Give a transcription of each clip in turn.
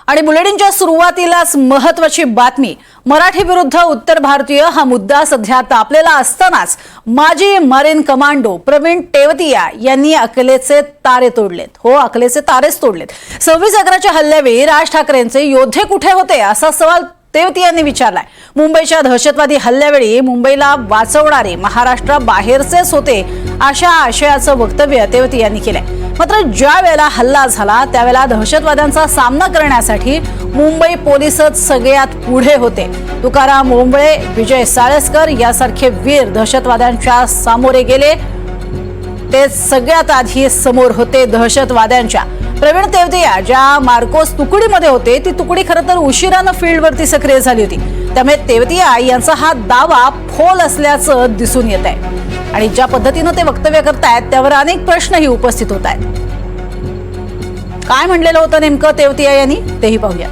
आणि बुलेटिनच्या सुरुवातीलाच महत्त्वाची बातमी। मराठी विरुद्ध उत्तर भारतीय हा मुद्दा सध्या तापलेला असतानाच माजी मरीन कमांडो प्रवीण तेवतिया यांनी अकलेचे तारे तोडलेत। हो, अकलेचे तारेच तोडलेत। 26/11च्या हल्ल्यावेळी राज ठाकरेंचे योद्धे कुठे होते असा सवाल तेवतियांनी विचारलाय। मुंबईच्या दहशतवादी हल्ल्यावेळी मुंबईला वाचवणारे महाराष्ट्राबाहेरचेच होते अशा आशयाचं वक्तव्य तेवतियांनी केलंय। मात्र ज्या वेळेला हल्ला झाला त्यावेळेला दहशतवाद्यांचा सामना करण्यासाठी मुंबई पोलीसच सगळ्यात पुढे होते। तुकाराम ओंबळे, विजय साळसकर यासारखे वीर दहशतवाद्यांच्या सामोरे गेले। ते सगळ्यात आधी समोर होते दहशतवाद्यांच्या। प्रवीण तेवतिया ज्या मार्कोस तुकडीमध्ये होते ती तुकडी खरं तर उशिराने फील्डवरती सक्रिय झाली होती। त्यामुळे तेवतिया यांचा हा दावा फोल असल्याचं दिसून येत आहे आणि ज्या पद्धतीने ते वक्तव्य करतायत त्यावर अनेक प्रश्नही उपस्थित होत आहेत। काय म्हणलेलं होतं नेमकं तेवतिया यांनी तेही पाहूया।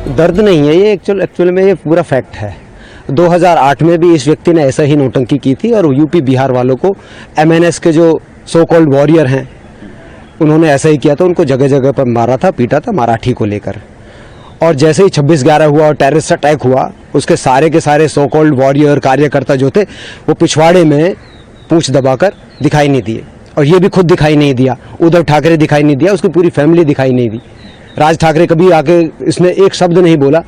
दर्द नहीं है ये, एक्चुअल में ये पूरा फैक्ट है। 2008 में भी इस व्यक्ति ने ऐसा ही नौटंकी की थी और यूपी बिहार वालों को MNS के जो सो कॉल्ड वॉरियर हैं उन्होंने ऐसा ही किया था। उनको जगह जगह पर मारा था, पीटा था मराठी को लेकर। और जैसे ही 26/11 हुआ और टेररिस्ट अटैक हुआ, उसके सारे के सारे सो कॉल्ड वॉरियर कार्यकर्ता जो थे वो पिछवाड़े में पूंछ दबाकर दिखाई नहीं दिए। और ये भी खुद दिखाई नहीं दिया, उद्धव ठाकरे दिखाई नहीं दिया, उसकी पूरी फैमिली दिखाई नहीं दी। राज ठाकरे कभी आके इसने एक शब्द नहीं बोला,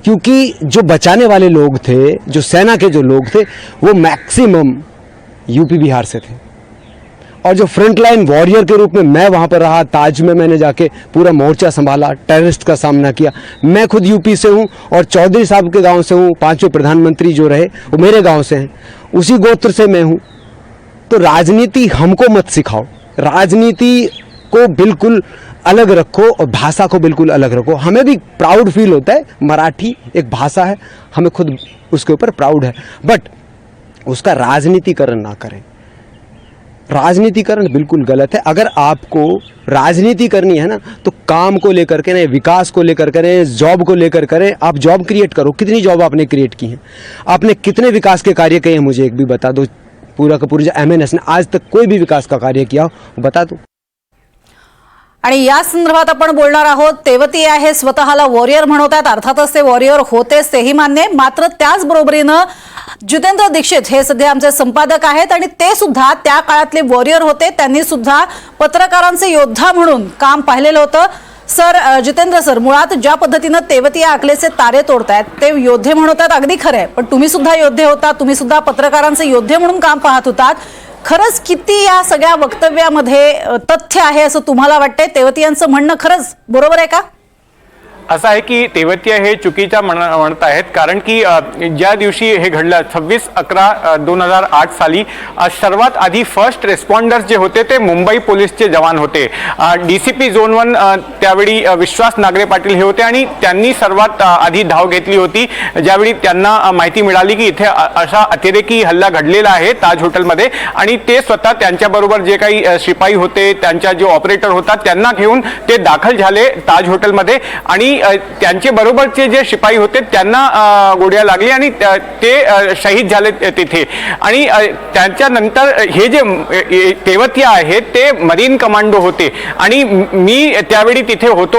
क्योंकि जो बचाने वाले लोग थे, जो सेना के जो लोग थे, वो मैक्सिमम यूपी बिहार से थे। और जो फ्रंट लाइन वॉरियर के रूप में मैं वहाँ पर रहा, ताज में मैंने जाके पूरा मोर्चा संभाला, टेररिस्ट का सामना किया। मैं खुद यूपी से हूँ और चौधरी साहब के गांव से हूँ। 5वें प्रधानमंत्री जो रहे वो मेरे गांव से हैं, उसी गोत्र से मैं हूँ। तो राजनीति हमको मत सिखाओ, राजनीति को बिल्कुल अलग रखो और भाषा को बिल्कुल अलग रखो। हमें भी प्राउड फील होता है, मराठी एक भाषा है, हमें खुद उसके ऊपर प्राउड है, बट उसका राजनीतिकरण ना करें। राजनीतिकरण बिल्कुल गलत है। अगर आपको राजनीति करनी है ना तो काम को लेकर के करें, विकास को लेकर करें, जॉब को लेकर करें। आप जॉब क्रिएट करो। कितनी जॉब आपने क्रिएट की हैं? आपने कितने विकास के कार्य किए हैं? मुझे एक भी बता दो। पूरा का पूरा जो MNS ने आज तक कोई भी विकास का कार्य किया हो बता दो। आणि या संदर्भात आपण बोलणार आहोत। तेवतिया हे स्वतःला वॉरियर म्हणतात, अर्थातच ते वॉरियर होतेच तेही मान्य। मात्र त्याच बरोबरीनं जितेंद्र दीक्षित हे सध्या आमचे संपादक आहेत आणि ते सुद्धा त्या काळातले वॉरियर होते। त्यांनी सुद्धा पत्रकारांचे योद्धा म्हणून काम पाहिलेलं होतं। सर, जितेंद्र सर, मुळात ज्या पद्धतीने तेवतिया अकलेचे तारे तोडतायत ते योद्धे म्हणतात, अगदी खरं आहे, पण तुम्ही सुद्धा योद्धे होता, तुम्ही सुद्धा पत्रकारांचे योद्धे म्हणून काम पाहत होतात। खरंच किती या सगळ्या वक्तव्यामध्ये तथ्य आहे असं तुम्हाला वाटतंय? तेवतियांचं म्हणणं खरंच बरोबर आहे का? असं आहे की तेवतिया हे चुकीच्या म्हणत आहेत, कारण की ज्या दिवशी हे घडलं 26/11/2008 साली सर्वात आधी फर्स्ट रेस्पॉन्डर्स जे होते ते मुंबई पोलीसचे जवान होते। DCP झोन 1 त्यावेळी विश्वास नागरे पाटील हे होते आणि त्यांनी सर्वात आधी धाव घेतली होती ज्यावेळी त्यांना माहिती मिळाली की इथे असा अतिरेकी हल्ला घडलेला आहे ताज हॉटेलमध्ये। आणि ते स्वतः त्यांच्याबरोबर जे काही शिपाई होते, त्यांच्या जो ऑपरेटर होता, त्यांना घेऊन ते दाखल झाले ताज हॉटेलमध्ये। आणि त्यांचे बरोबरचे जे शिपाई होते त्यांना गोळ्या लागली आणि ते शहीद झाले तिथे। आणि त्याच्यानंतर हे जे तेवतिया आहेत ते मरीन कमांडो होते आणि मी त्यावेळी तिथे होतो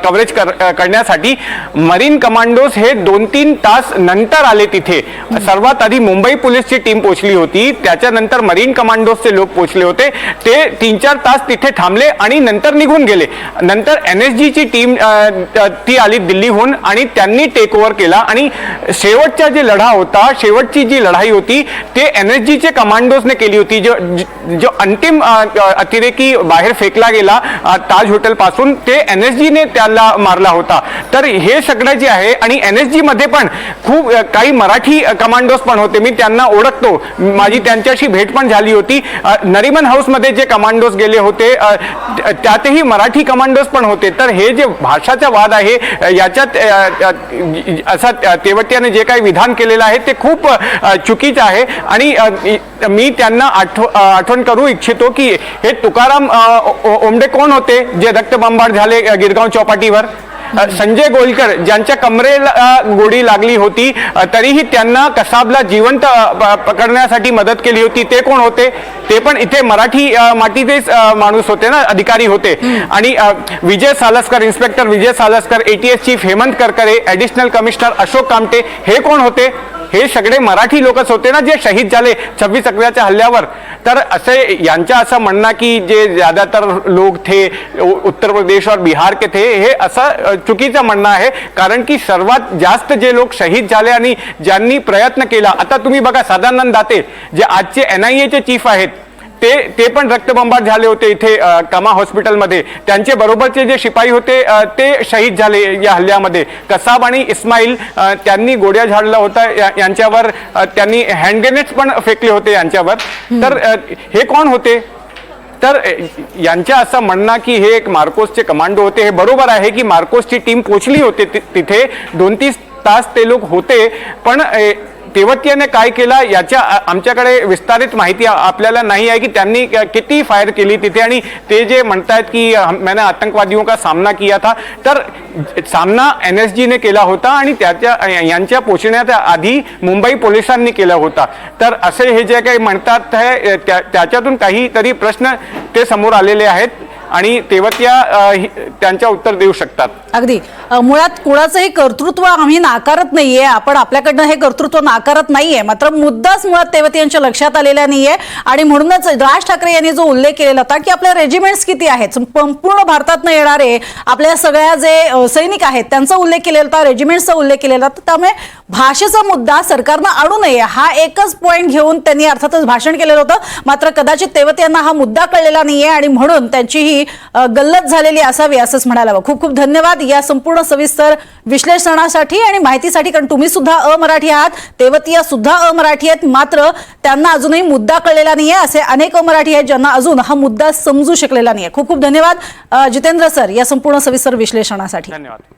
कव्हरेज करण्यासाठी। मरीन कमांडोज हे 2-3 तास नंतर आले तिथे। सर्वात आधी मुंबई पोलीसची टीम पोहोचली होती, त्याच्यानंतर मरीन कमांडोजचे लोक पोहोचले होते। ते 3-4 तास तिथे थांबले आणि नंतर निघून गेले। नंतर NSG ची टीम ती आली दिल्लीहून आणि त्यांनी टेक ओव्हर केला आणि शेवटचा जे लढा होता, शेवटची जी लढाई होती ते NSG चे कमांडोजने केली होती। जो अंतिम अतिरेकी बाहेर फेकला गेला ताज हॉटेल पासून, ते NSG ने त्याला मारला होता। तर हे सगळं जे आहे आणि NSG मध्ये पण खूप काही मराठी कमांडोज पण होते, मी त्यांना ओळखतो, माझी त्यांच्याशी भेट पण झाली होती। नरिमन हाऊस मध्ये जे कमांडोज गेले होते त्यातही मराठी कमांडोज पण होते। तर हे जे भाषाचा वाद आहे याच्यात असा तेवतियाने जे काही विधान केलेलं आहे ते खूप चुकीचं आहे। आणि मी त्यांना आठवण करू इच्छितो की हे तुकाराम ओंबळे कोण होते जे रक्तबंबाळ झाले गिरगाव चौपाटीवर? संजय गोलकर ज्यांच्या कमरेला गोळी लागली होती, तरीही त्यांना कसाबला जिवंत पकडण्यासाठी मदत केली होती, ते कोण होते? ते पण इथे मराठी मातीचेच माणूस होते ना, अधिकारी होते. आणि Vijay Salaskar, inspector Vijay Salaskar, ATS chief Hemant Karkare, additional commissioner Ashok Kamte, हे कोण होते? हे सगळे मराठी लोकच होते ना, जे शहीद झाले 26 अकराच्या हल्ल्यावर. तर असे यांचं असं म्हणणं की जे ज्यादातर लोग थे उत्तर प्रदेश और बिहार के थे, हे असं चुकीचं म्हणणं आहे. कारण की सर्वात जास्त जे लोक शहीद झाले आणि ज्यांनी प्रयत्न केला, आता तुम्ही बघा सदानंद दाते जे आजचे NIA चे चीफ आहेत, ते पण रक्तबंबाळ झाले होते इथे कमा हॉस्पिटलमध्ये. त्यांचे बरोबरचे जे शिपाई होते ते शहीद झाले या हल्ल्यामध्ये. कसाब आणि इस्माईल त्यांनी गोळ्या झाडला होता यांच्यावर, त्यांनी हँड ग्रेनेड्स पण फेकले होते यांच्यावर. तर हे कोण होते? तर यांचं असं म्हणणं की हे एक मार्कोसचे कमांडो होते. हे बरोबर आहे की मार्कोसची टीम पोचली होती तिथे, 2-3 तास ते लोक होते. पण तेवतियाने काय केलं याच्या आमच्याकडे विस्तारित माहिती आपल्याला नाही आहे की त्यांनी किती फायर केली तिथे. आणि ते जे म्हणतात की मैंने आतंकवादियों का सामना किया था, तर सामना NSG ने केला होता आणि यांच्या पोचण्याच्या आधी मुंबई पोलिसांनी केला होता. तर असे हे जे काही म्हणतात आहे त्याच्यातून काहीतरी प्रश्न ते समोर आलेले आहेत आणि तेवतिया त्यांच्या उत्तर देऊ शकतात. अगदी मुळात कुणाचंही कर्तृत्व आम्ही नाकारत नाहीये, आपण आपल्याकडनं हे कर्तृत्व नाकारत नाहीये, मात्र मुद्दाच मुळात तेवतियांच्या लक्षात आलेला नाहीये. आणि म्हणूनच राज ठाकरे यांनी जो उल्लेख केलेला होता की आपल्या रेजिमेंट्स किती आहेत, संपूर्ण भारतातनं येणारे आपल्या सगळ्या जे सैनिक आहेत त्यांचा उल्लेख केलेला होता, रेजिमेंट्सचा उल्लेख केलेला होता. त्यामुळे भाषेचा मुद्दा सरकारनं आणू नये हा एकच पॉईंट घेऊन त्यांनी अर्थातच भाषण केलेलं होतं. मात्र कदाचित तेवतियांना हा मुद्दा कळलेला नाहीये आणि म्हणून त्यांची ही गल्लत झालेली असावी असंच म्हणायला हवं. खूप खूप धन्यवाद या संपूर्ण सविस्तर विश्लेषणासाठी आणि माहितीसाठी. कारण तुम्ही सुद्धा अमराठी आहात, तेवतिया सुद्धा अमराठी आहेत, मात्र त्यांना अजूनही मुद्दा कळलेला नाहीये. असे अनेक अमराठी आहेत ज्यांना अजून हा मुद्दा समजू शकलेला नाहीये. खूप खूप धन्यवाद जितेंद्र सर या संपूर्ण सविस्तर विश्लेषणासाठी. धन्यवाद.